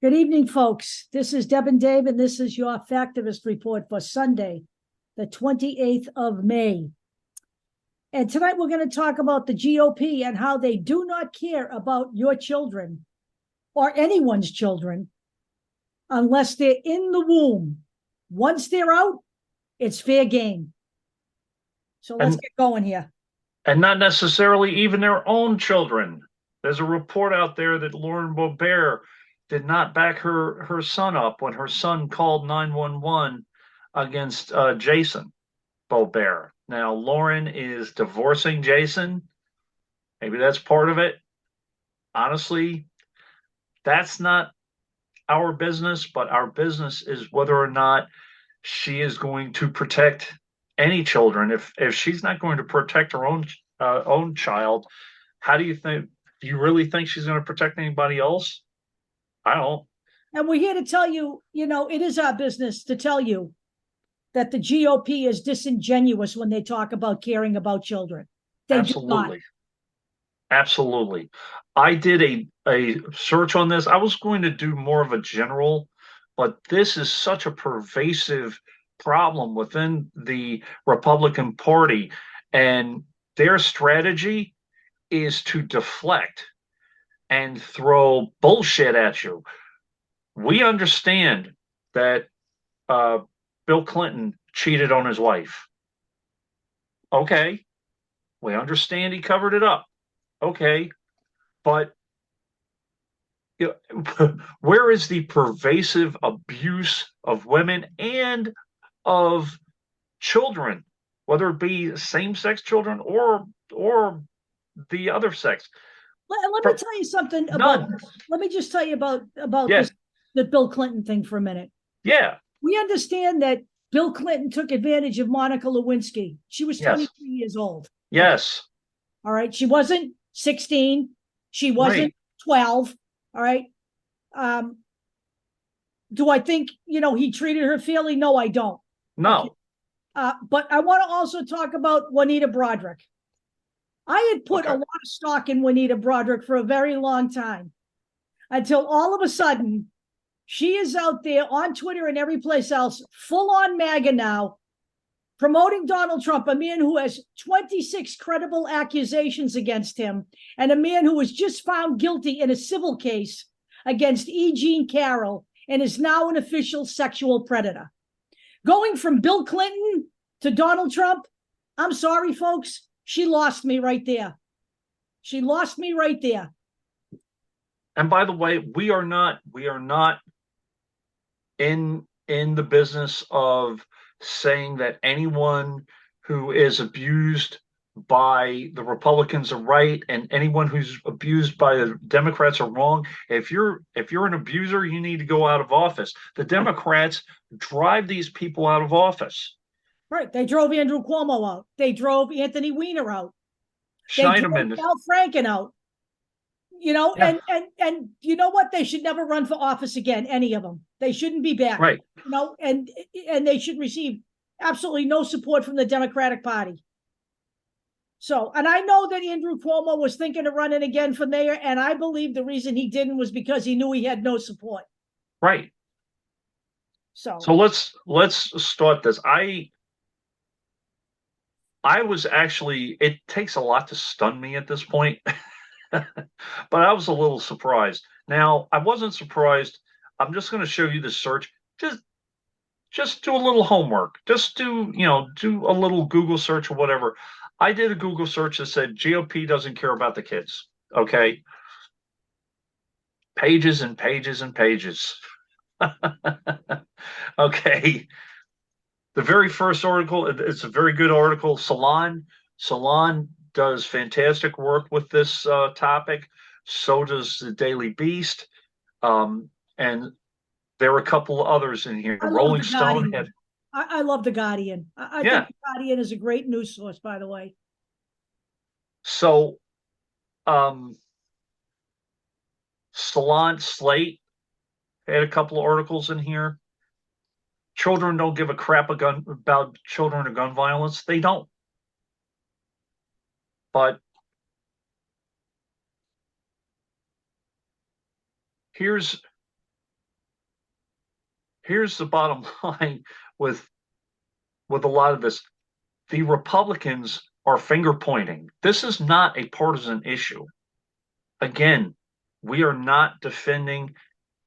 Good evening, folks. This is Deb and Dave, and this is your Factivist report for Sunday, the 28th of May. And tonight we're going to talk about the GOP and how they do not care about your children or anyone's children unless they're in the womb. Once they're out, it's fair game. So let's get going here. And not necessarily even their own children. There's a report out there that Lauren Boebert did not back her son up when her son called 911 against Jason Boebert. Now, Lauren is divorcing Jason. Maybe that's part of it. Honestly, that's not our business, but our business is whether or not she is going to protect any children. If she's not going to protect her own child, how do you think? Do you really think she's going to protect anybody else? I don't. And we're here to tell you, it is our business to tell you that the GOP is disingenuous when they talk about caring about children. They Absolutely. Absolutely. I did a search on this. I was going to do more of a general, but this is such a pervasive problem within the Republican Party, and their strategy is to deflect and throw bullshit at you. We understand that Bill Clinton cheated on his wife. Okay. We understand he covered it up. Okay. But where is the pervasive abuse of women and of children, whether it be same-sex children or the other sex? Let me tell you something about. Let me just tell you about yes. the Bill Clinton thing for a minute. Yeah. We understand that Bill Clinton took advantage of Monica Lewinsky. She was 23 years old. Yes. All right. She wasn't 16. She wasn't 12. All right. Do I think, he treated her fairly? No, I don't. No. Okay. But I want to also talk about Juanita Broaddrick. I had put a lot of stock in Juanita Broaddrick for a very long time until all of a sudden she is out there on Twitter and every place else, full on MAGA now, promoting Donald Trump, a man who has 26 credible accusations against him, and a man who was just found guilty in a civil case against E. Jean Carroll and is now an official sexual predator. Going from Bill Clinton to Donald Trump, I'm sorry, folks, she lost me right there. She lost me right there. And by the way, we are not in the business of saying that anyone who is abused by the Republicans are right and anyone who's abused by the Democrats are wrong. If you're an abuser, you need to go out of office. The Democrats drive these people out of office. Right. They drove Andrew Cuomo out. They drove Anthony Weiner out. Schneiderman. They drove Al Franken out. And you know what? They should never run for office again, any of them. They shouldn't be back. Right. And they should receive absolutely no support from the Democratic Party. So, and I know that Andrew Cuomo was thinking of running again for mayor, and I believe the reason he didn't was because he knew he had no support. Right. So let's start this. I was actually, it takes a lot to stun me at this point, but I was a little surprised. Now, I wasn't surprised. I'm just going to show you the search. Just do a little homework. Just do a little Google search or whatever. I did a Google search that said GOP doesn't care about the kids. Okay. Pages and pages and pages. Okay. The very first article, it's a very good article. Salon does fantastic work with this topic. So does the Daily Beast. And there are a couple of others in here. Rolling Stone. I love The Guardian. I think The Guardian is a great news source, by the way. So, Salon Slate had a couple of articles in here. Children don't give a crap about children or gun violence. They don't. But here's here's the bottom line with a lot of this. The Republicans are finger pointing. This is not a partisan issue. Again, we are not defending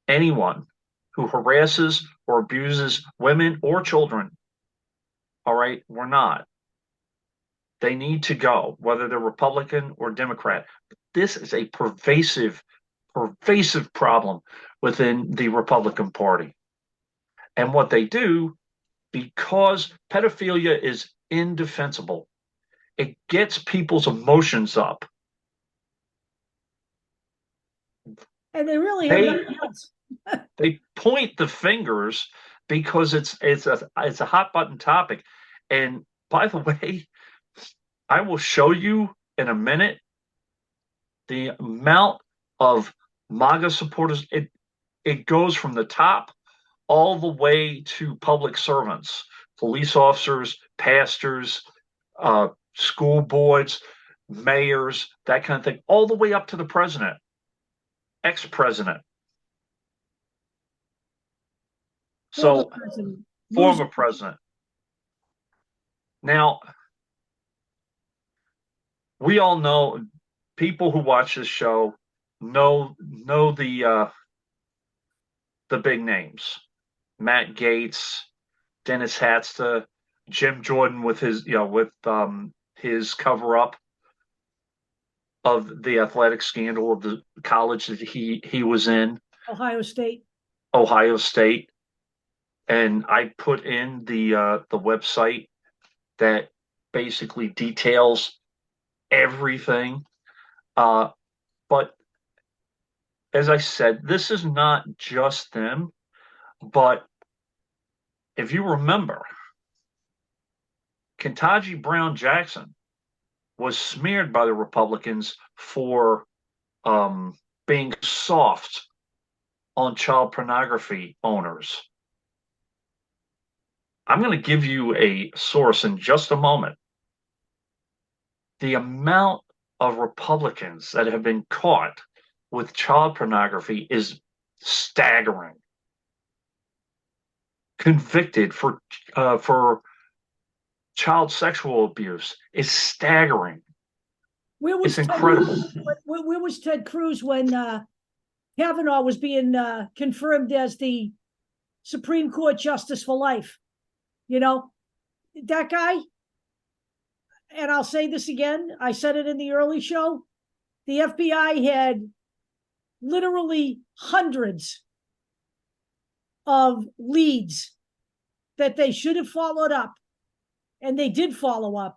anyone who harasses or abuses women or children. All right, we're not. They need to go, whether they're Republican or Democrat. This is a pervasive problem within the Republican Party. And what they do, because pedophilia is indefensible, it gets people's emotions up. And they really have nothing else. They point the fingers because it's a hot button topic. And by the way, I will show you in a minute the amount of MAGA supporters. It goes from the top all the way to public servants, police officers, pastors, school boards, mayors, that kind of thing, all the way up to the president, ex-president. So, former president. Now, we all know, people who watch this show know the big names: Matt Gaetz, Dennis Hatsta, Jim Jordan with his his cover up of the athletic scandal of the college that he was in, Ohio State. And I put in the website that basically details everything. But as I said, this is not just them. But if you remember, Ketanji Brown Jackson was smeared by the Republicans for being soft on child pornography owners. I'm going to give you a source in just a moment. The amount of Republicans that have been caught with child pornography is staggering. Convicted for child sexual abuse is staggering. It's incredible. Where was Ted Cruz when Kavanaugh was being confirmed as the Supreme Court Justice for life? You know, that guy, and I'll say this again, I said it in the early show, the FBI had literally hundreds of leads that they should have followed up, and they did follow up,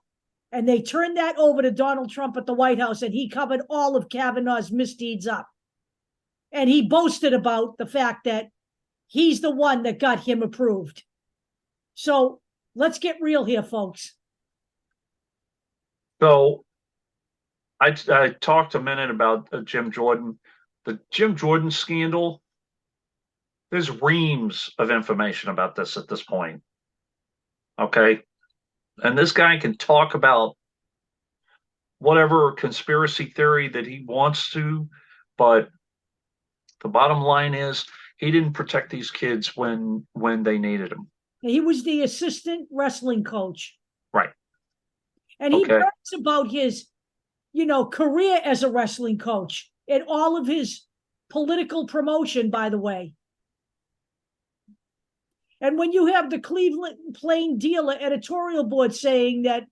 and they turned that over to Donald Trump at the White House, and he covered all of Kavanaugh's misdeeds up. And he boasted about the fact that he's the one that got him approved. So let's get real here, folks. So I talked a minute about Jim Jordan. The Jim Jordan scandal, there's reams of information about this at this point. Okay? And this guy can talk about whatever conspiracy theory that he wants to, but the bottom line is he didn't protect these kids when they needed him. He was the assistant wrestling coach. Right. And he brags about his, career as a wrestling coach and all of his political promotion, by the way. And when you have the Cleveland Plain Dealer editorial board saying that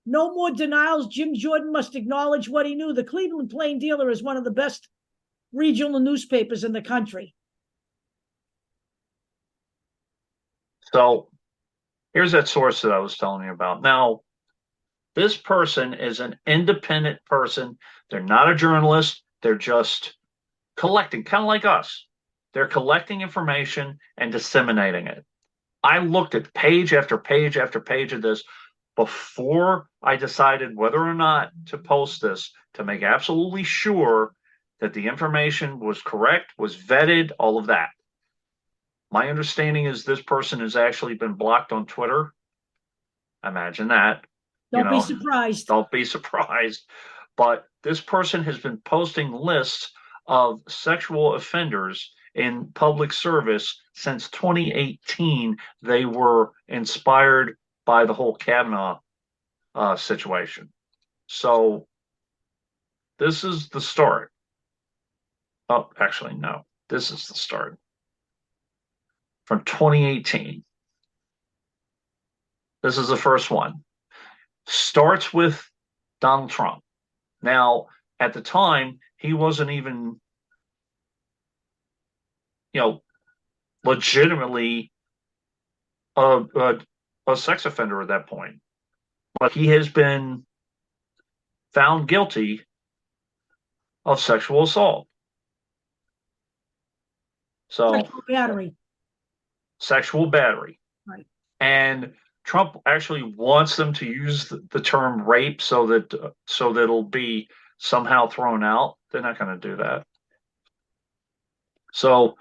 no more denials, Jim Jordan must acknowledge what he knew. The Cleveland Plain Dealer is one of the best regional newspapers in the country. So here's that source that I was telling you about. Now, this person is an independent person. They're not a journalist. They're just collecting, kind of like us. They're collecting information and disseminating it. I looked at page after page after page of this before I decided whether or not to post this, to make absolutely sure that the information was correct, was vetted, all of that. My understanding is this person has actually been blocked on Twitter. Imagine that. Don't be surprised. Don't be surprised. But this person has been posting lists of sexual offenders in public service since 2018. They were inspired by the whole Kavanaugh situation. So this is the start. Oh, actually, no. This is the start. From 2018. This is the first one. Starts with Donald Trump. Now, at the time, he wasn't even, legitimately a sex offender at that point. But he has been found guilty of sexual assault. So, Sexual battery. Sexual battery. Right. And Trump actually wants them to use the term rape so that it'll be somehow thrown out. They're not going to do that. So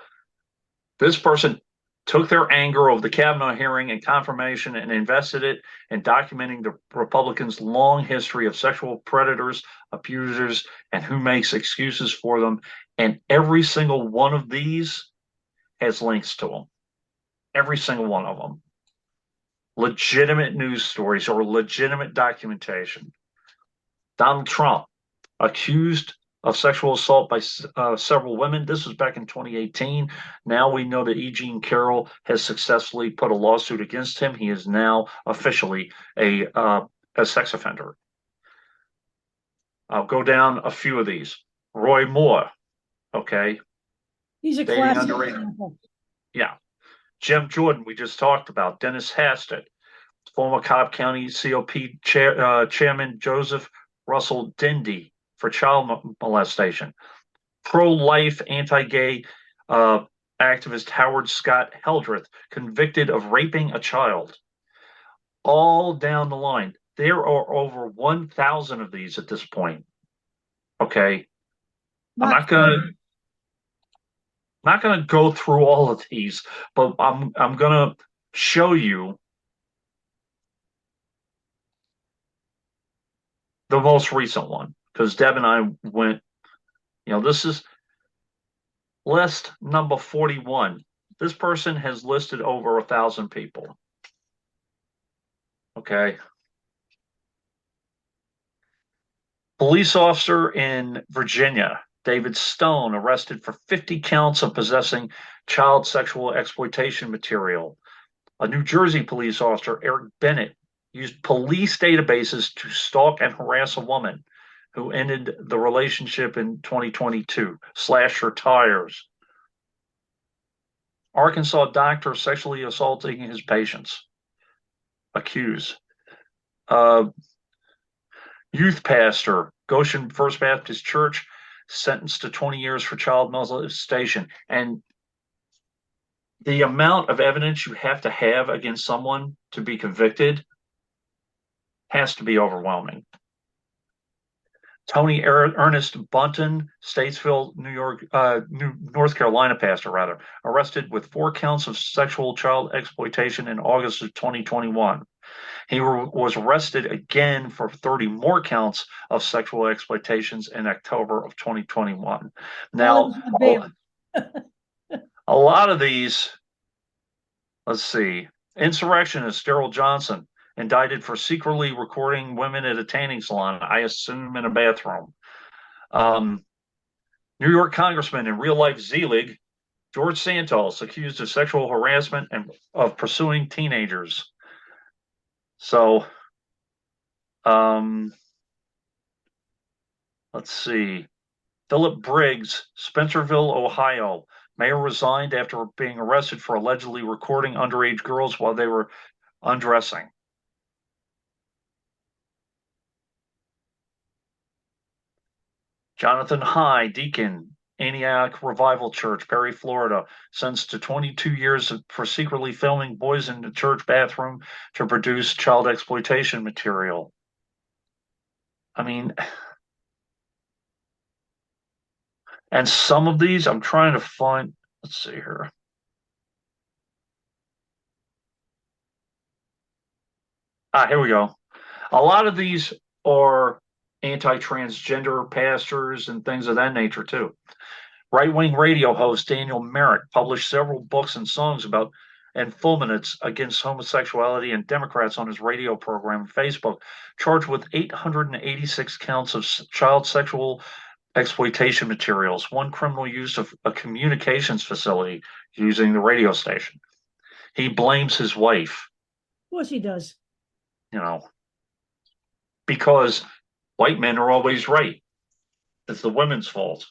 this person took their anger over the Kavanaugh hearing and confirmation and invested it in documenting the Republicans' long history of sexual predators, abusers, and who makes excuses for them. And every single one of these has links to them. Every single one of them. Legitimate news stories or legitimate documentation. Donald Trump, accused of sexual assault by several women. This was back in 2018. Now we know that E. Jean Carroll has successfully put a lawsuit against him. He is now officially a sex offender. I'll go down a few of these. Roy Moore, okay. He's a classic example. Yeah. Jim Jordan, we just talked about. Dennis Hastert, former Cobb County COP Chairman Joseph Russell Dindy for child molestation. Pro-life, anti-gay activist Howard Scott Heldreth, convicted of raping a child. All down the line. There are over 1,000 of these at this point. Okay. I'm not going to go through all of these, but I'm going to show you the most recent one, because Deb and I went, this is list number 41. This person has listed over 1,000 people. Okay. Police officer in Virginia, David Stone, arrested for 50 counts of possessing child sexual exploitation material. A New Jersey police officer, Eric Bennett, used police databases to stalk and harass a woman who ended the relationship in 2022, slashed her tires. Arkansas doctor sexually assaulting his patients, accused. Youth pastor, Goshen First Baptist Church, sentenced to 20 years for child molestation. And the amount of evidence you have to have against someone to be convicted has to be overwhelming. Tony Ernest Bunton, Statesville, North Carolina pastor, arrested with 4 counts of sexual child exploitation in August of 2021. He was arrested again for 30 more counts of sexual exploitations in October of 2021. Now, a lot of these, let's see, insurrectionist Daryl Johnson, indicted for secretly recording women at a tanning salon, I assume in a bathroom. New York Congressman in real life Z-League, George Santos, accused of sexual harassment and of pursuing teenagers. So, let's see. Philip Briggs, Spencerville, Ohio. Mayor resigned after being arrested for allegedly recording underage girls while they were undressing. Jonathan High, deacon, Antioch Revival Church, Perry, Florida, sentenced to 22 years for secretly filming boys in the church bathroom to produce child exploitation material. I mean, and some of these I'm trying to find, let's see here. Here we go. A lot of these are anti-transgender pastors and things of that nature too. Right-wing radio host Daniel Merrick published several books and songs about and fulminates against homosexuality and Democrats on his radio program and Facebook, charged with 886 counts of child sexual exploitation materials, one criminal use of a communications facility using the radio station. He blames his wife. Of course he does. Because white men are always right. It's the women's fault.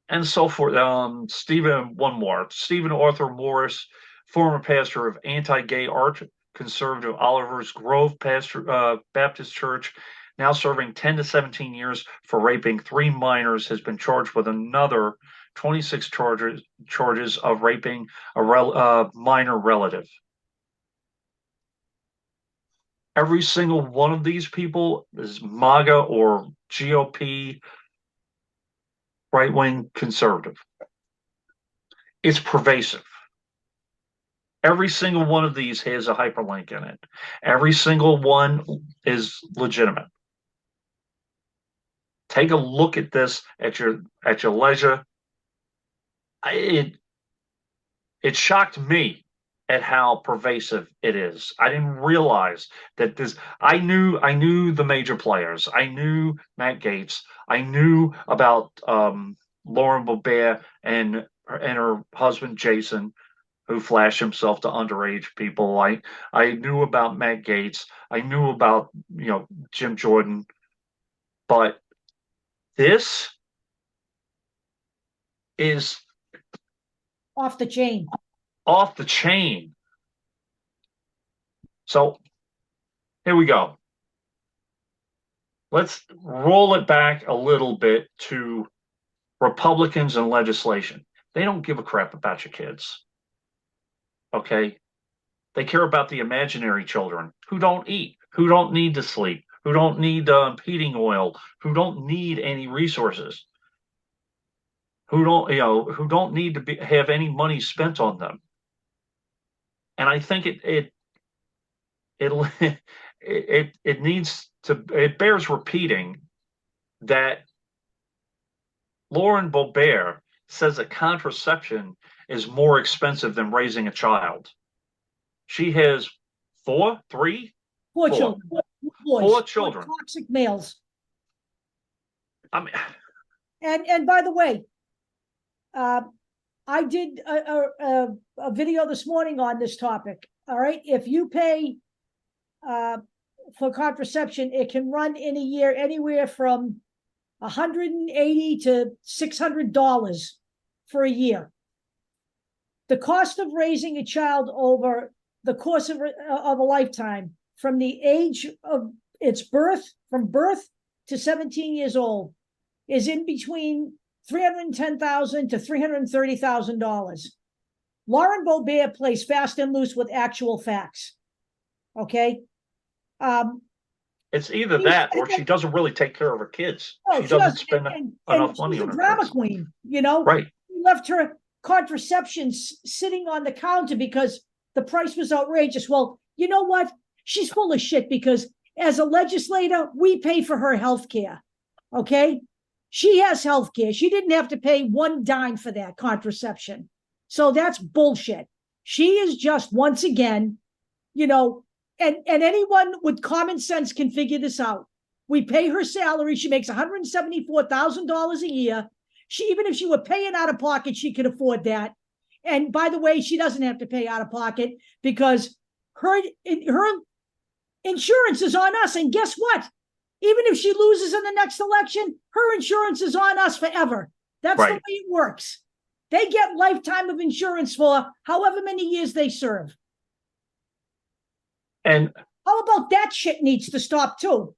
And so forth. One more. Stephen Arthur Morris, former pastor of anti-gay art conservative Oliver's Grove Baptist Church, now serving 10 to 17 years for raping 3 minors, has been charged with another 26 charges of raping a minor relative. Every single one of these people is MAGA or GOP right-wing conservative. It's pervasive. Every single one of these has a hyperlink in it. Every single one is legitimate. Take a look at this at your leisure. It shocked me at how pervasive it is. I didn't realize that this. I knew the major players. I knew Matt Gaetz. I knew about Lauren Boebert and her husband Jason, who flashed himself to underage people. I knew about Matt Gaetz. I knew about Jim Jordan, but this is off the chain. Off the chain. So here we go. Let's roll it back a little bit to Republicans and legislation. They don't give a crap about your kids. Okay? They care about the imaginary children who don't eat, who don't need to sleep, who don't need heating oil, who don't need any resources, who don't need to have any money spent on them. And I think it bears repeating that Lauren Boebert says that contraception is more expensive than raising a child. She has four children. Four children. Toxic males. I mean, and by the way, I did a video this morning on this topic. All right. If you pay for contraception, it can run in a year anywhere from $180 to $600 for a year. The cost of raising a child over the course of a lifetime, from the age of its birth, from birth to 17 years old, is in between $310,000 to $330,000. Lauren Boebert plays fast and loose with actual facts. Okay. It's either that or she doesn't really take care of her kids. She doesn't spend enough money on her drama kids. Queen, Right. She left her contraception sitting on the counter because the price was outrageous. Well, you know what? She's full of shit, because as a legislator, we pay for her health care. Okay. She has health care. She didn't have to pay one dime for that contraception. So that's bullshit. She is just, once again, and anyone with common sense can figure this out. We pay her salary. She makes $174,000 a year. Even if she were paying out of pocket, she could afford that. And by the way, she doesn't have to pay out of pocket because her insurance is on us. And guess what? Even if she loses in the next election, her insurance is on us forever. That's right. The way it works. They get lifetime of insurance for however many years they serve. And how about that shit needs to stop too?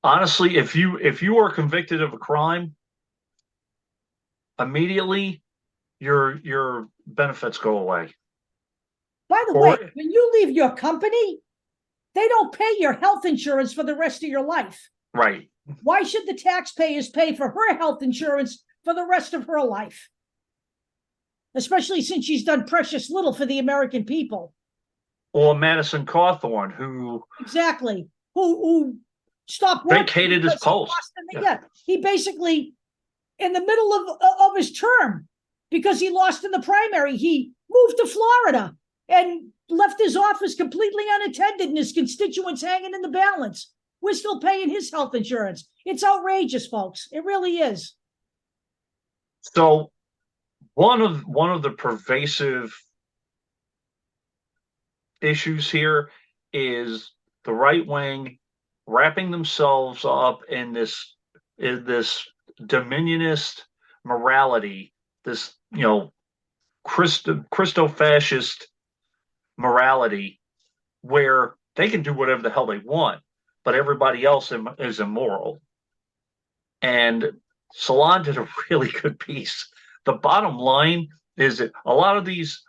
Honestly, if you are convicted of a crime, immediately your benefits go away. By the way, when you leave your company, they don't pay your health insurance for the rest of your life. Right. Why should the taxpayers pay for her health insurance for the rest of her life? Especially since she's done precious little for the American people. Or Madison Cawthorn, who stopped working. Vacated his post. He basically, in the middle of his term, because he lost in the primary, he moved to Florida and left his office completely unattended and his constituents hanging in the balance. We're still paying his health insurance. It's outrageous, folks. It really is. So one of the pervasive issues here is the right wing wrapping themselves up in this dominionist morality, this Christo-fascist morality, where they can do whatever the hell they want, but everybody else is immoral. And Salon did a really good piece. The bottom line is that a lot of these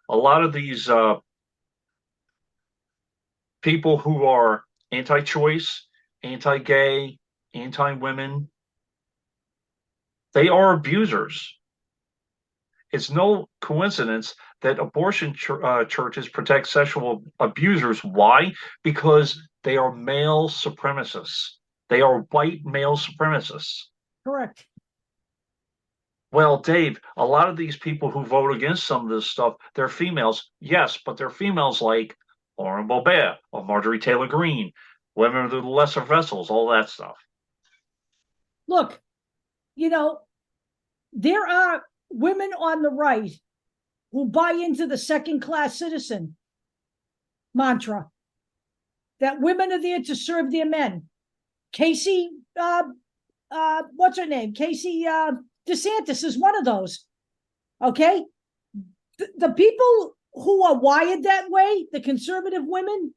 people who are anti-choice, anti-gay, anti-women, they are abusers. It's no coincidence that abortion churches protect sexual abusers. Why? Because they are male supremacists. They are white male supremacists. Correct. Well, Dave, a lot of these people who vote against some of this stuff, they're females. Yes, but they're females like Lauren Boebert or Marjorie Taylor Greene, women of the lesser vessels, all that stuff. Look, there are women on the right who buy into the second-class citizen mantra, that women are there to serve their men. Casey, what's her name? Casey DeSantis is one of those. Okay? The people who are wired that way, the conservative women,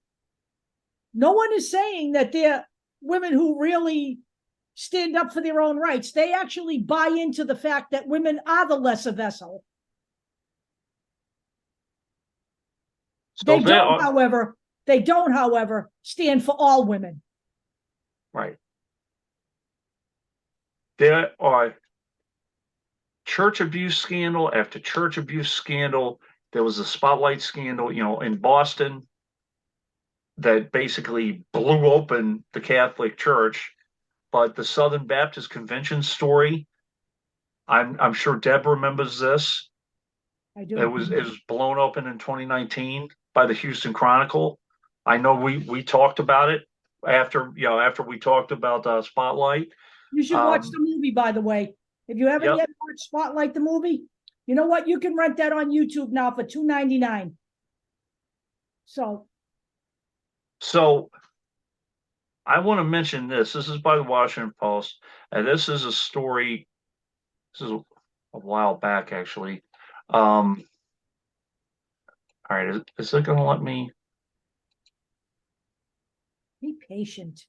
no one is saying that they're women who really stand up for their own rights. They actually buy into the fact that women are the lesser vessel. So they don't, however, stand for all women. Right. There are church abuse scandal after church abuse scandal. There was a spotlight scandal, in Boston that basically blew open the Catholic Church. But the Southern Baptist Convention story, I'm sure Deb remembers this. I do. It was blown open in 2019 by the Houston Chronicle. I know we talked about it after we talked about Spotlight. You should watch the movie, by the way. If you haven't yet watched Spotlight, the movie, you know what? You can rent that on YouTube now for $2.99. So I want to mention this. This is by the Washington Post, and this is a story. This is a while back, actually. All right, is it going to let me? Be patient.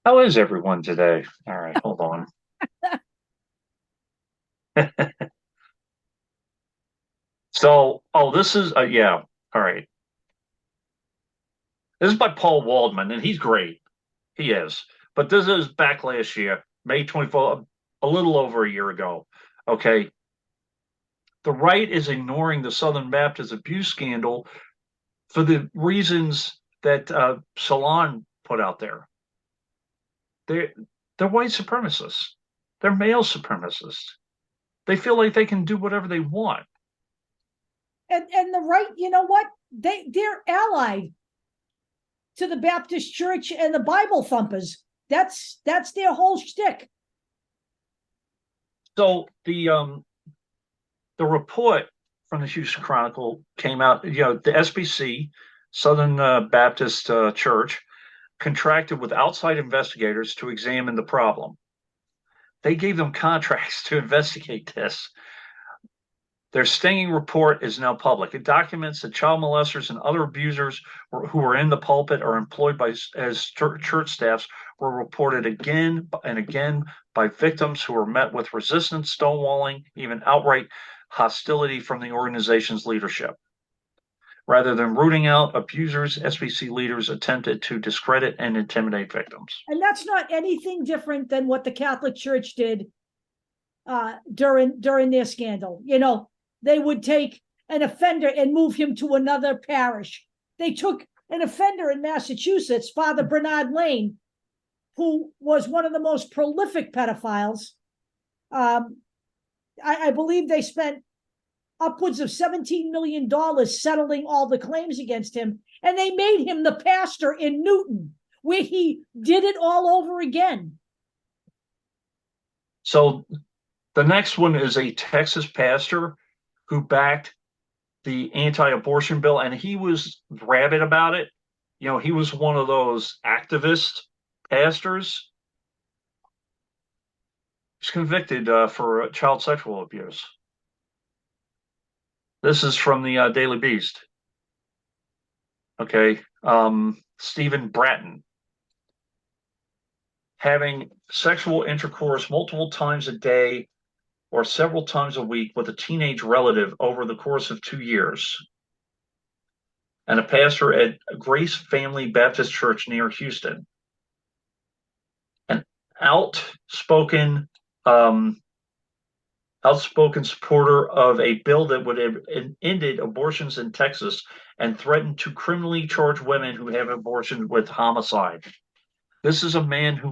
How is everyone today? All right, hold on. So, this is yeah. All right. This is by Paul Waldman, and he's great. He is. But this is back last year, May 24th, a little over a year ago. Okay. The right is ignoring the Southern Baptist abuse scandal for the reasons that Salon put out there. They're white supremacists. They're male supremacists. They feel like they can do whatever they want. And the right, you know what? They're allied to the Baptist Church and the Bible thumpers. That's their whole shtick. So the report from the Houston Chronicle came out. The SBC, Southern Baptist Church, contracted with outside investigators to examine the problem. They gave them contracts to investigate this. Their stinging report is now public. It documents that child molesters and other abusers who were in the pulpit or employed as church staffs were reported again and again by victims who were met with resistance, stonewalling, even outright hostility from the organization's leadership. Rather than rooting out abusers, SBC leaders attempted to discredit and intimidate victims. And that's not anything different than what the Catholic Church did during their scandal. You know, they would take an offender and move him to another parish. They took an offender in Massachusetts, Father Bernard Lane, who was one of the most prolific pedophiles. I believe they spent upwards of $17 million settling all the claims against him, and they made him the pastor in Newton, where he did it all over again. So the next one is a Texas pastor who backed the anti-abortion bill, and he was rabid about it. You know, he was one of those activist pastors. He's convicted for child sexual abuse. This is from the Daily Beast. Okay, Stephen Bratton. Having sexual intercourse multiple times a day or several times a week with a teenage relative over the course of 2 years. And a pastor at Grace Family Baptist Church near Houston. An outspoken supporter of a bill that would have ended abortions in Texas and threatened to criminally charge women who have abortions with homicide. This is a man who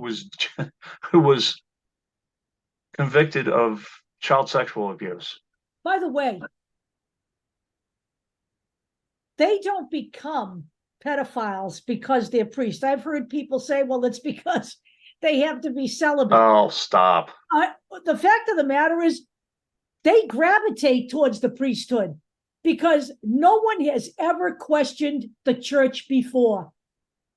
was convicted of child sexual abuse. By the way, they don't become pedophiles because they're priests. I've heard people say, well, it's because they have to be celibate. Oh, stop. The fact of the matter is, they gravitate towards the priesthood because no one has ever questioned the church before.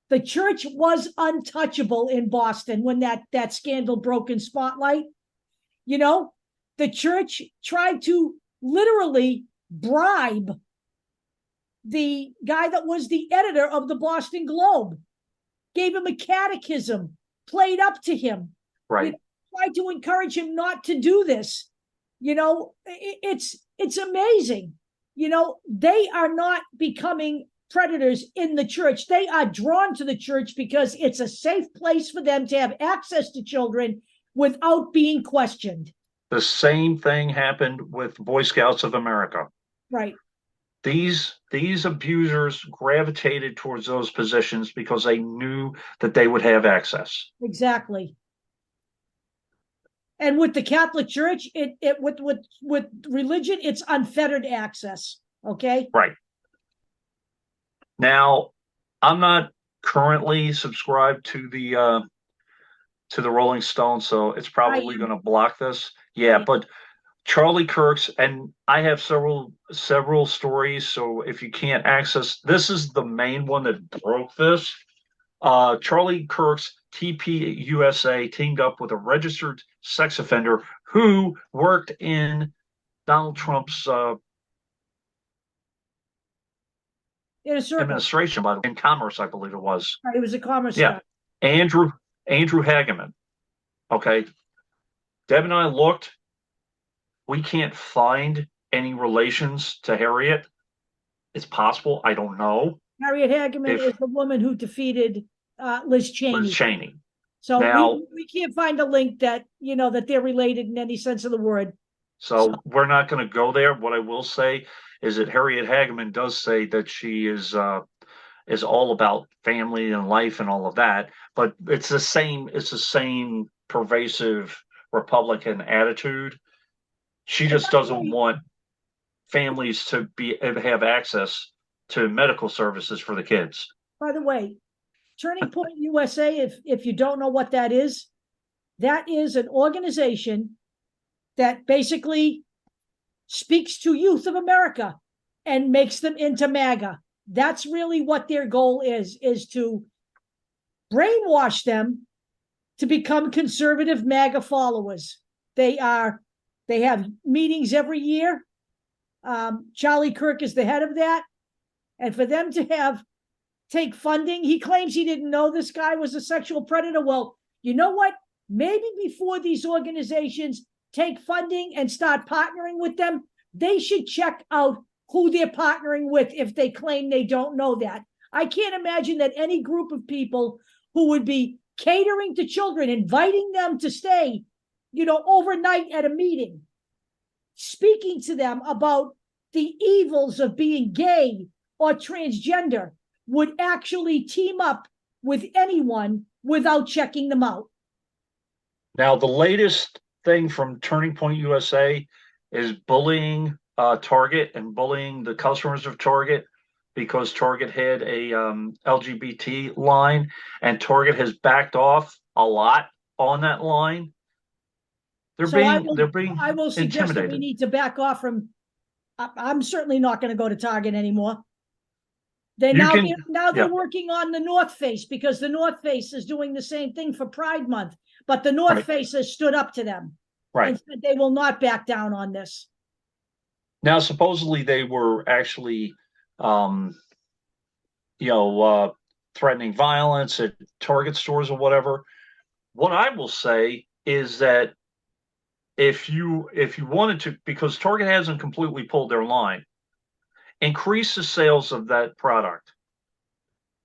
The church was untouchable in Boston when that scandal broke in spotlight. You know, the church tried to literally bribe the guy that was the editor of the Boston Globe, gave him a catechism, played up to him. Right. You know, tried to encourage him not to do this. You know, it's amazing. You know, they are not becoming predators in the church. They are drawn to the church because it's a safe place for them to have access to children without being questioned. The same thing happened with Boy Scouts of America. Right. These abusers gravitated towards those positions because they knew that they would have access. Exactly. And with the Catholic Church, with religion, it's unfettered access. Okay. Right. Now, I'm not currently subscribed to the Rolling Stone, so it's probably going to block this. Yeah, but Charlie Kirk's, and I have several stories. So if you can't access, this is the main one that broke this. Charlie Kirk's TP USA teamed up with a registered sex offender who worked in Donald Trump's administration, by the way, in commerce, I believe it was. It was a commerce. Yeah, guy. Andrew Hageman. Okay, Deb and I looked. We can't find any relations to Harriet. It's possible. I don't know. Harriet Hageman is the woman who defeated Liz Cheney. Liz Cheney. So now, we can't find a link that, you know, that they're related in any sense of the word. So we're not going to go there. What I will say is that Harriet Hageman does say that she is all about family and life and all of that. But it's the same pervasive Republican attitude. She just doesn't want families to have access to medical services for the kids. By the way, Turning Point USA, if you don't know what that is an organization that basically speaks to youth of America and makes them into MAGA. That's really what their goal is to brainwash them to become conservative MAGA followers. They have meetings every year. Charlie Kirk is the head of that. And for them to take funding, he claims he didn't know this guy was a sexual predator. Well, you know what? Maybe before these organizations take funding and start partnering with them, they should check out who they're partnering with if they claim they don't know that. I can't imagine that any group of people who would be catering to children, inviting them to stay overnight at a meeting, speaking to them about the evils of being gay or transgender, would actually team up with anyone without checking them out. Now, the latest thing from Turning Point USA is bullying Target and bullying the customers of Target because Target had a LGBT line, and Target has backed off a lot on that line. They're being I will suggest that we intimidated. need to back off from. I'm certainly not going to go to Target anymore. They're working on the North Face, because the North Face is doing the same thing for Pride Month, but the North Face has stood up to them. Right. And said they will not back down on this. Now, supposedly they were actually, threatening violence at Target stores or whatever. What I will say is that if you wanted to, because Target hasn't completely pulled their line, increase the sales of that product,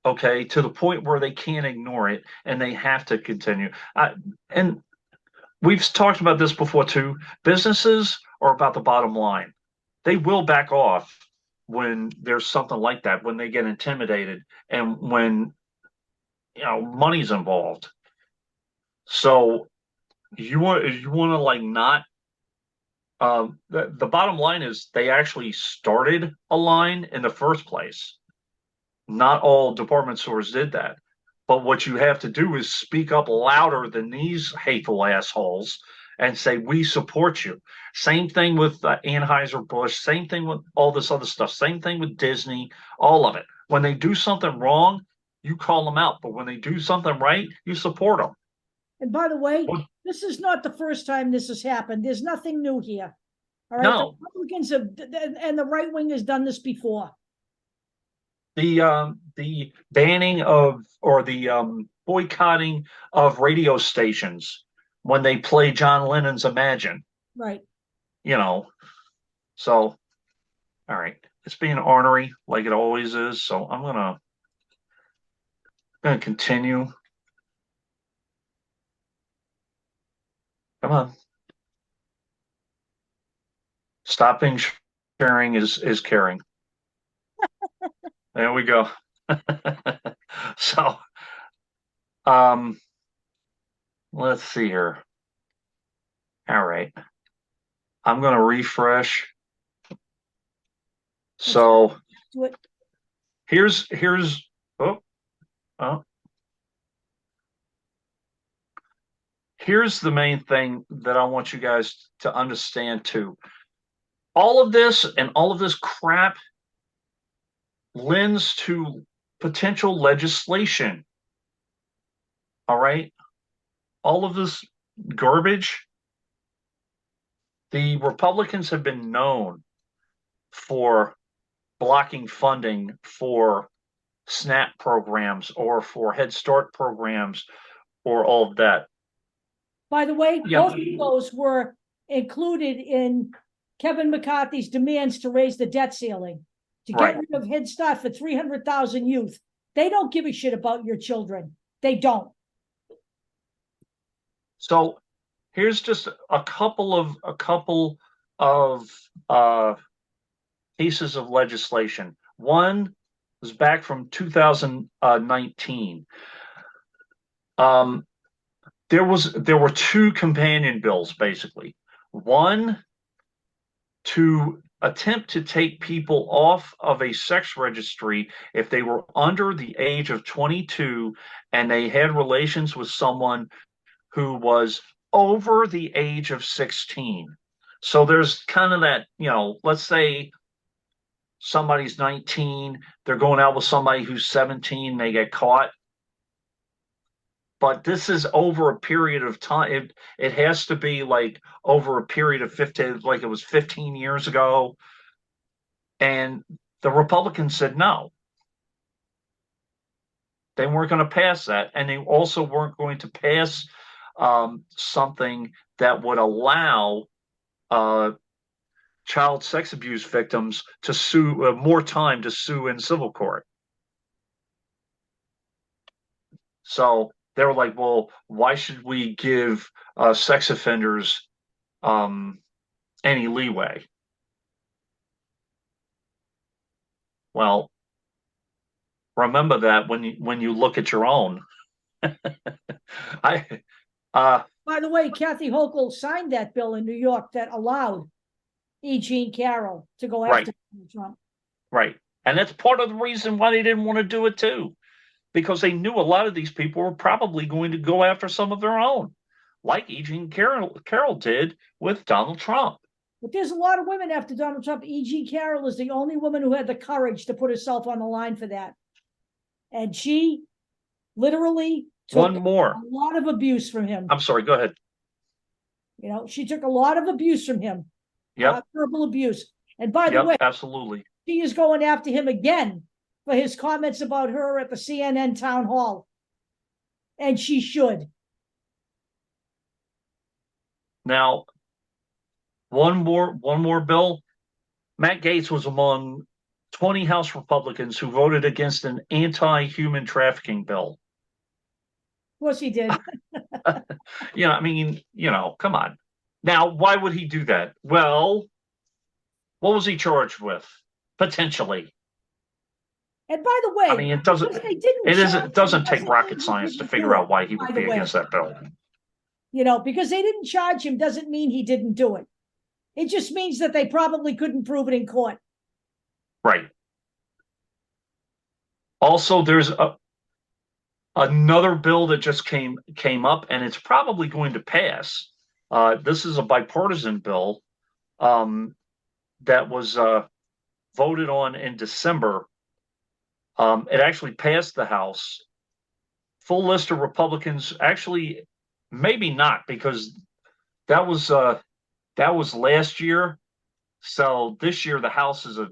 okay, to the point where they can't ignore it and they have to continue. And we've talked about this before too. Businesses are about the bottom line. They will back off when there's something like that, when they get intimidated and when money's involved. So you want to like not. The bottom line is they actually started a line in the first place. Not all department stores did that. But what you have to do is speak up louder than these hateful assholes and say, we support you. Same thing with Anheuser-Busch, same thing with all this other stuff, same thing with Disney, all of it. When they do something wrong, you call them out. But when they do something right, you support them. And by the way, this is not the first time this has happened. There's nothing new here. All right. No. The Republicans and the right wing has done this before. The banning of, or the boycotting of radio stations when they play John Lennon's Imagine. Right. So, all right. It's being ornery like it always is. So I'm gonna continue. Come on. Stopping sharing is caring. There we go. So, let's see here. All right. I'm going to refresh. So here's here's the main thing that I want you guys to understand too. All of this and all of this crap lends to potential legislation. All right. All of this garbage. The Republicans have been known for blocking funding for SNAP programs or for Head Start programs or all of that. By the way, both of those were included in Kevin McCarthy's demands to raise the debt ceiling, to get rid of Head Start for 300,000 youth. They don't give a shit about your children. They don't. So here's just a couple of pieces of legislation. One was back from 2019. There were two companion bills, basically. One to attempt to take people off of a sex registry if they were under the age of 22 and they had relations with someone who was over the age of 16. So there's kind of that, let's say somebody's 19, they're going out with somebody who's 17, they get caught. But this is over a period of time. It has to be like over a period of 15, like it was 15 years ago. And the Republicans said no. They weren't going to pass that. And they also weren't going to pass something that would allow child sex abuse victims to sue, more time to sue in civil court. So they were like, well, why should we give sex offenders any leeway? Well, remember that when you look at your own. I By the way, Kathy Hochul signed that bill in New York that allowed E. Jean Carroll to go right, after Trump. right. And that's part of the reason why they didn't want to do it too, because they knew a lot of these people were probably going to go after some of their own, like E. Jean Carroll did with Donald Trump. But there's a lot of women after Donald Trump. E. Jean Carroll is the only woman who had the courage to put herself on the line for that. And she literally took One more. a lot of abuse from him. I'm sorry, go ahead. You know, she took a lot of abuse from him. Yep. Verbal abuse. And by the way, absolutely. She is going after him again for his comments about her at the CNN town hall. And she should. Now, one more bill. Matt Gaetz was among 20 House Republicans who voted against an anti-human trafficking bill. Of course he did. I mean, come on. Now, why would he do that? Well, what was he charged with? Potentially. And by the way, I mean, it doesn't take rocket science to figure out why he would be against that bill. Because they didn't charge him doesn't mean he didn't do it. It just means that they probably couldn't prove it in court. Right. Also, there's another bill that just came up, and it's probably going to pass. This is a bipartisan bill that was voted on in December. It actually passed the House. Full list of Republicans. Actually, maybe not, because that was last year. So this year the House is a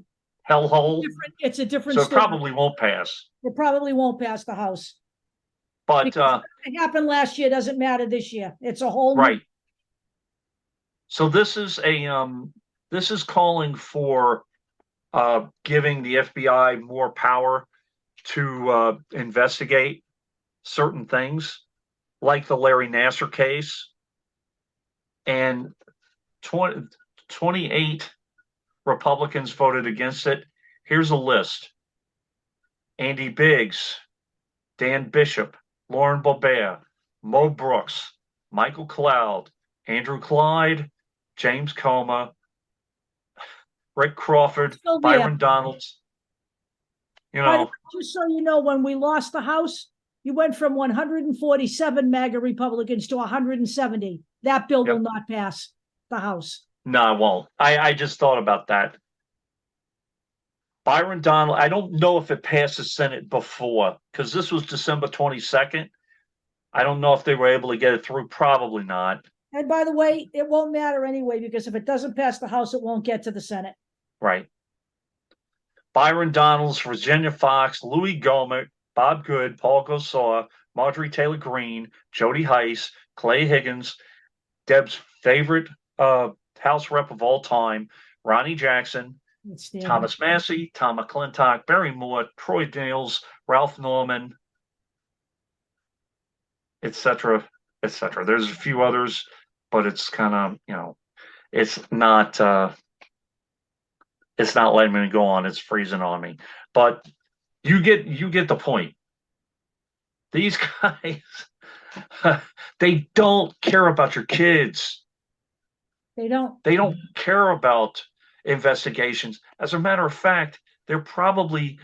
hellhole. It's a different. So it probably won't pass. It probably won't pass the House. But it happened last year. Doesn't matter this year. It's a whole right. So this is calling for giving the FBI more power to investigate certain things, like the Larry Nassar case. And 28 Republicans voted against it. Here's a list: Andy Biggs, Dan Bishop, Lauren Boebert, Mo Brooks, Michael Cloud, Andrew Clyde, James Comer, Rick Crawford, Byron Donalds. Just so you know, when we lost the House, you went from 147 MAGA Republicans to 170. That bill will not pass the House. No, it won't. I just thought about that. Byron Donald, I don't know if it passed the Senate before, because this was December 22nd. I don't know if they were able to get it through. Probably not. And by the way, it won't matter anyway, because if it doesn't pass the House, it won't get to the Senate. Right. Byron Donalds, Virginia Fox, Louis Gohmert, Bob Good, Paul Gosar, Marjorie Taylor Greene, Jody Heiss, Clay Higgins, Deb's favorite House rep of all time, Ronnie Jackson, Thomas Massey, Tom McClintock, Barry Moore, Troy Daniels, Ralph Norman, etc., etc. There's a few others, but it's kind of, it's not letting me go on. It's freezing on me. But you get the point. These guys, they don't care about your kids. They don't. They don't care about investigations. As a matter of fact, they're probably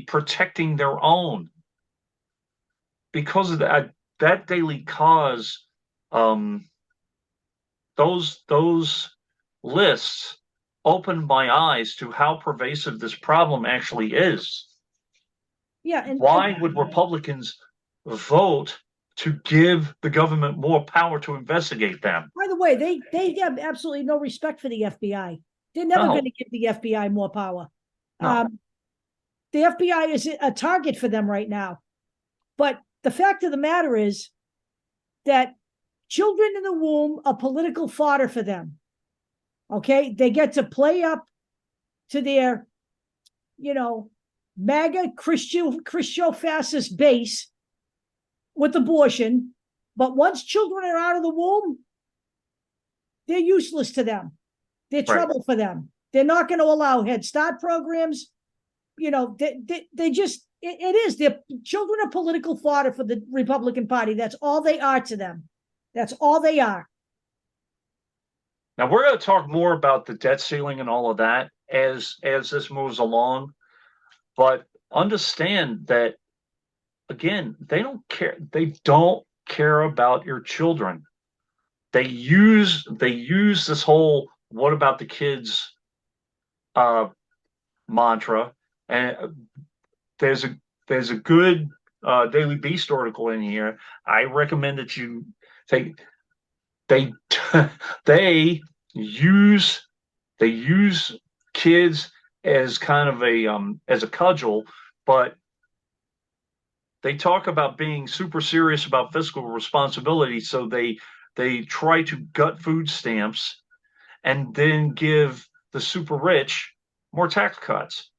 protecting their own, because of that Daily Cause. Those lists opened my eyes to how pervasive this problem actually is. Yeah, and why would Republicans vote to give the government more power to investigate them? By the way, they have absolutely no respect for the FBI. They're never going to give the FBI more power. No. The FBI is a target for them right now. But the fact of the matter is that children in the womb are political fodder for them. Okay? They get to play up to their, MAGA Christo-fascist base with abortion, but once children are out of the womb, they're useless to them. They're trouble for them. They're not going to allow Head Start programs. They just, it is. Their children are political fodder for the Republican Party. That's all they are to them. That's all they are. Now, we're going to talk more about the debt ceiling and all of that as this moves along. But understand that, again, they don't care. They don't care about your children. They use this whole "what about the kids" mantra. And there's a good Daily Beast article in here. I recommend that you take. They use kids as kind of as a cudgel, but they talk about being super serious about fiscal responsibility. So they try to gut food stamps and then give the super rich more tax cuts.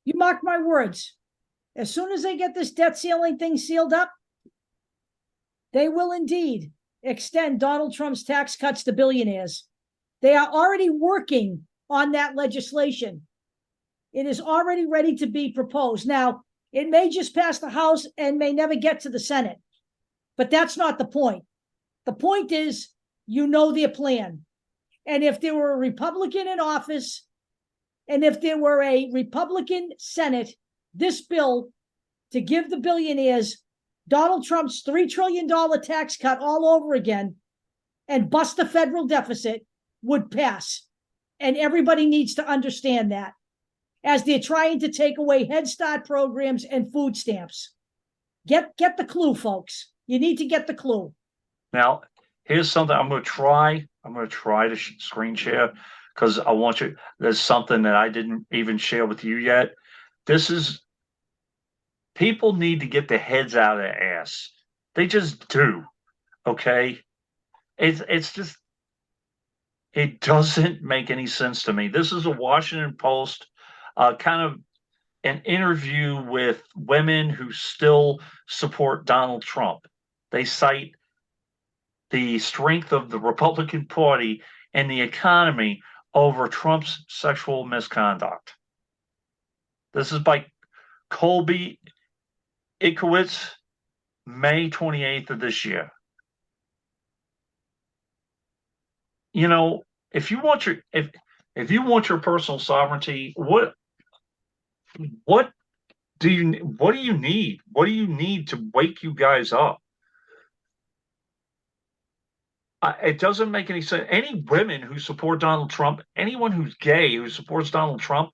You mark my words. As soon as they get this debt ceiling thing sealed up, they will indeed extend Donald Trump's tax cuts to billionaires. They are already working on that legislation. It is already ready to be proposed. Now, it may just pass the House and may never get to the Senate, but that's not the point. The point is, their plan. And if there were a Republican in office, and if there were a Republican Senate, this bill to give the billionaires Donald Trump's $3 trillion tax cut all over again and bust the federal deficit would pass. And everybody needs to understand that as they're trying to take away Head Start programs and food stamps. Get the clue, folks. You need to get the clue. Now, here's something I'm going to try. I'm going to try to screen share because I want you. There's something that I didn't even share with you yet. People need to get their heads out of their ass. They just do. Okay? It's just, it doesn't make any sense to me. This is a Washington Post kind of an interview with women who still support Donald Trump. They cite the strength of the Republican Party and the economy over Trump's sexual misconduct. This is by Colby Ikowitz, May 28th of this year. If you want your personal sovereignty, what do you need? What do you need to wake you guys up? It doesn't make any sense. Any women who support Donald Trump, anyone who's gay who supports Donald Trump,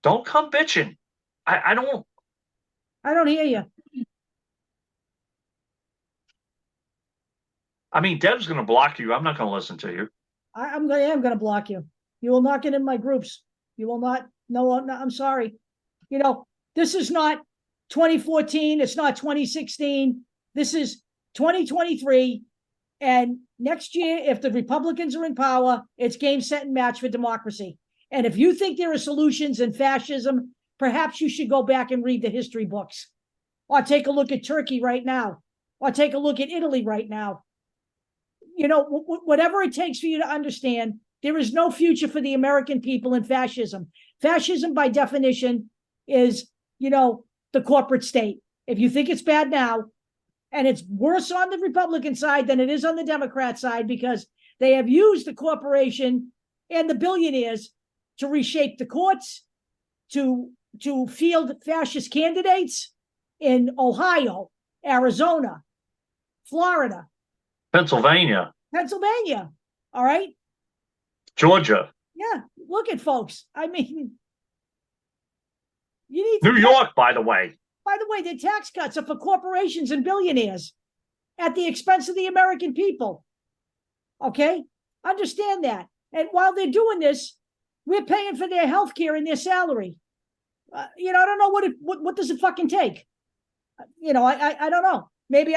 don't come bitching. I don't hear you. I mean, Deb's going to block you. I'm not going to listen to you. I'm going to block you. You will not get in my groups. You will not. No, I'm sorry. This is not 2014. It's not 2016. This is 2023. And next year, if the Republicans are in power, it's game, set, and match for democracy. And if you think there are solutions in fascism, perhaps you should go back and read the history books, or take a look at Turkey right now, or take a look at Italy right now. Whatever it takes for you to understand, there is no future for the American people in fascism. Fascism, by definition, is, the corporate state. If you think it's bad now, and it's worse on the Republican side than it is on the Democrat side, because they have used the corporation and the billionaires to reshape the courts, to field fascist candidates in Ohio, Arizona, Florida, Pennsylvania. All right. Georgia. Yeah. Look at folks. I mean, you need New York, by the way. By the way, their tax cuts are for corporations and billionaires at the expense of the American people. Okay? Understand that. And while they're doing this, we're paying for their health care and their salary. I don't know what does it fucking take? I don't know. Maybe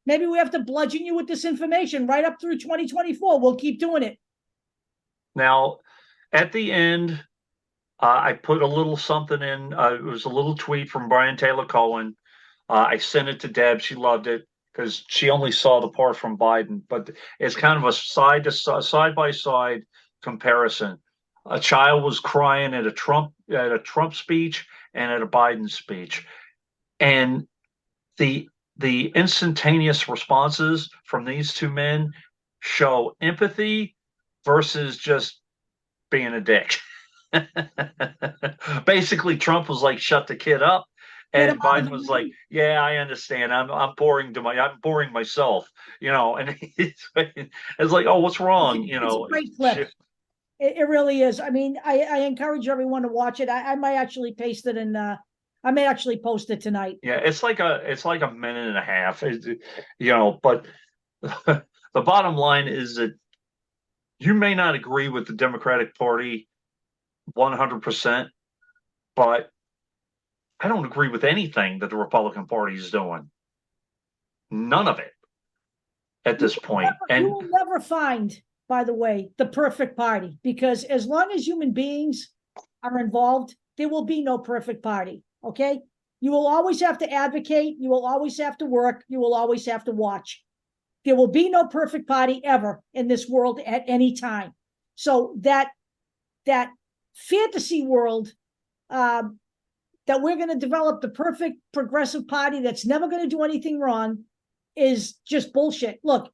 maybe we have to bludgeon you with this information right up through 2024. We'll keep doing it. Now, at the end I put a little something in. It was a little tweet from Brian Taylor Cohen. I sent it to Deb. She loved it because she only saw the part from Biden, but it's kind of a side by side comparison. A child was crying at a Trump speech and at a Biden speech, and the instantaneous responses from these two men show empathy versus just being a dick. Basically, Trump was like, "Shut the kid up," Get and him out of Biden the was like, way. "Yeah, I understand. I'm boring myself, you know." And it's like, "Oh, what's wrong?" You It's a know, great clip. It really is. I mean, I encourage everyone to watch it. I might actually paste it and I may actually post it tonight. yeah, it's like a minute and a half, you know. But the bottom line is that you may not agree with the Democratic Party 100%, but I don't agree with anything that the Republican Party is doing. None of it at this point. You And will never find, by the way, the perfect party, because as long as human beings are involved, there will be no perfect party. Okay. You will always have to advocate. You will always have to work. You will always have to watch. There will be no perfect party ever in this world at any time. So that fantasy world, that we're going to develop the perfect progressive party that's never going to do anything wrong, is just bullshit. Look,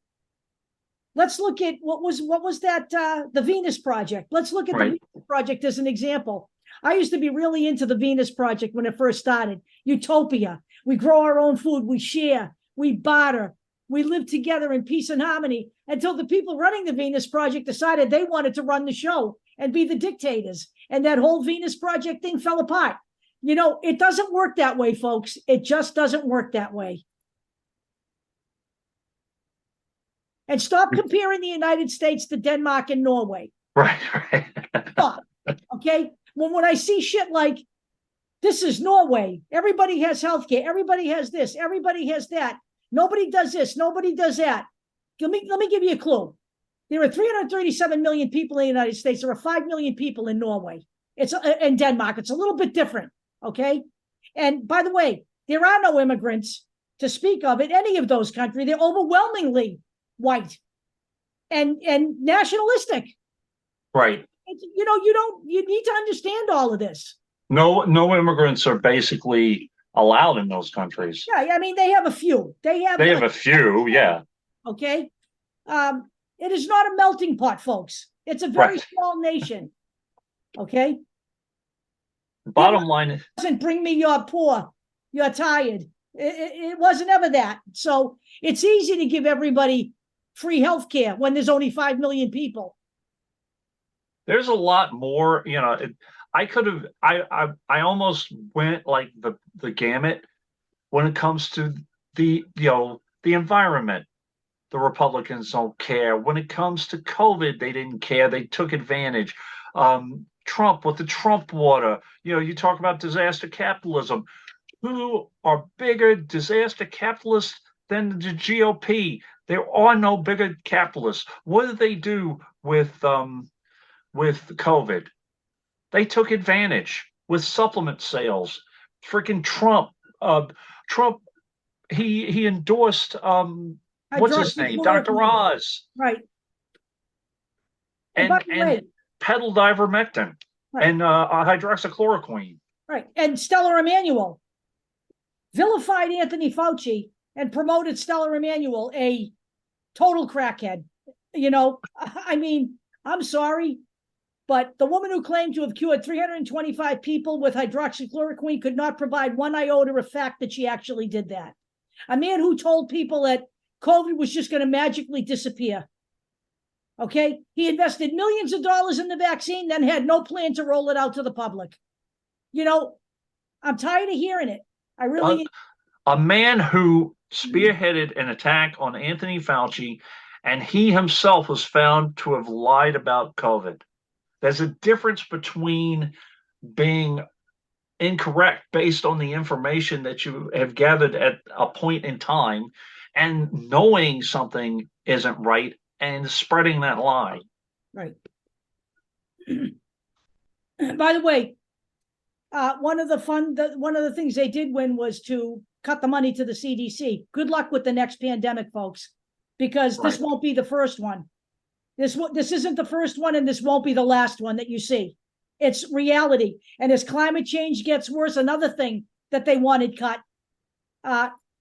let's look at what was that the Venus Project. Let's look at the right, Venus Project as an example. I used to be really into the Venus Project when it first started. Utopia. We grow our own food. We share. We barter. We live together in peace and harmony until the people running the Venus Project decided they wanted to run the show and be the dictators. And that whole Venus Project thing fell apart. You know, it doesn't work that way, folks. It just doesn't work that way. And stop comparing the United States to Denmark and Norway. right, right. Stop. Okay. When I see shit like, this is Norway, everybody has healthcare, everybody has this, everybody has that, nobody does this, nobody does that. Let me give you a clue. There are 337 million people in the United States. There are 5 million people in Norway. It's in Denmark. It's a little bit different. Okay. And by the way, there are no immigrants to speak of in any of those countries. They're overwhelmingly white and nationalistic. Right. You need to understand all of this. No immigrants are basically allowed in those countries. Yeah, I mean, they have a few. They have a few, yeah. Okay. It is not a melting pot, folks. It's a very Right. small nation. Okay. Bottom line, Doesn't bring me you're poor, you're tired. It wasn't ever that. So it's easy to give everybody free health care when there's only 5 million people. there's a lot more, you know. I could have, I almost went like the gamut when it comes to the environment. The Republicans don't care. When it comes to COVID, they didn't care. They took advantage. Trump with the Trump water. You know, you talk about disaster capitalism. Who are bigger disaster capitalists than the GOP? There are no bigger capitalists. What did they do with COVID? They took advantage with supplement sales. Freaking Trump. Trump. He endorsed what's his name, Dr. Oz, Right. and peddled ivermectin right. and hydroxychloroquine. Right. And Stella Emanuel vilified Anthony Fauci and promoted Stella Emanuel, a total crackhead. You know, I mean, I'm sorry, but the woman who claimed to have cured 325 people with hydroxychloroquine could not provide one iota of fact that she actually did that. A man who told people that COVID was just going to magically disappear. Okay. He invested millions of dollars in the vaccine, then had no plan to roll it out to the public. You know, I'm tired of hearing it. I really. A man who spearheaded an attack on Anthony Fauci, and he himself was found to have lied about COVID. There's a difference between being incorrect based on the information that you have gathered at a point in time and knowing something isn't right and spreading that lie. Right. By the way, one of the things they did win was to cut the money to the CDC. Good luck with the next pandemic, folks, because this won't be the first one. This isn't the first one, and this won't be the last one that you see. It's reality. And as climate change gets worse, another thing that they wanted cut,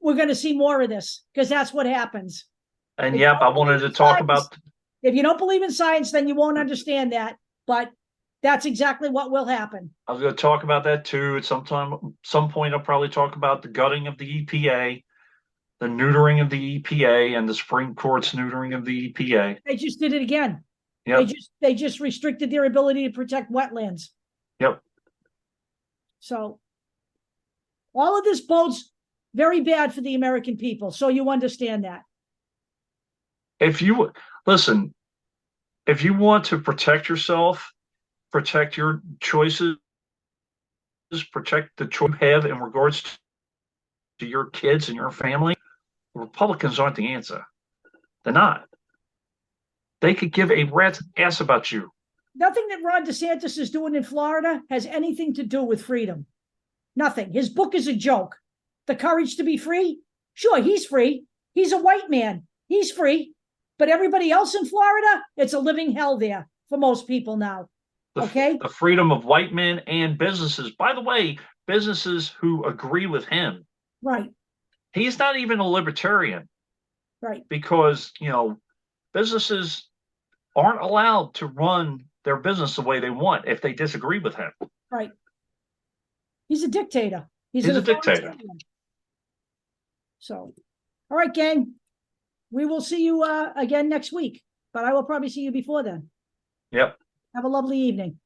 we're going to see more of this, because that's what happens. And yep, I wanted to talk about. If you don't believe in science, then you won't understand that. But that's exactly what will happen. I was going to talk about that too. At some point, I'll probably talk about the gutting of the EPA, the neutering of the EPA, and the Supreme Court's neutering of the EPA. They just did it again. Yep. They just restricted their ability to protect wetlands. Yep. So all of this bodes very bad for the American people. So you understand that. If you want to protect yourself, protect your choices, protect the choice you have in regards to your kids and your family, Republicans aren't the answer. They're not. They could give a rat's ass about you. Nothing that Ron DeSantis is doing in Florida has anything to do with freedom. Nothing. His book is a joke. The Courage to Be Free? Sure, he's free. He's a white man. He's free. But everybody else in Florida, it's a living hell there for most people now. Okay? The freedom of white men and businesses. By the way, businesses who agree with him. Right. He's not even a libertarian. Right. Because, businesses aren't allowed to run their business the way they want if they disagree with him. Right. He's a dictator. He's a dictator. So, all right, gang. We will see you again next week, but I will probably see you before then. Yep. Have a lovely evening.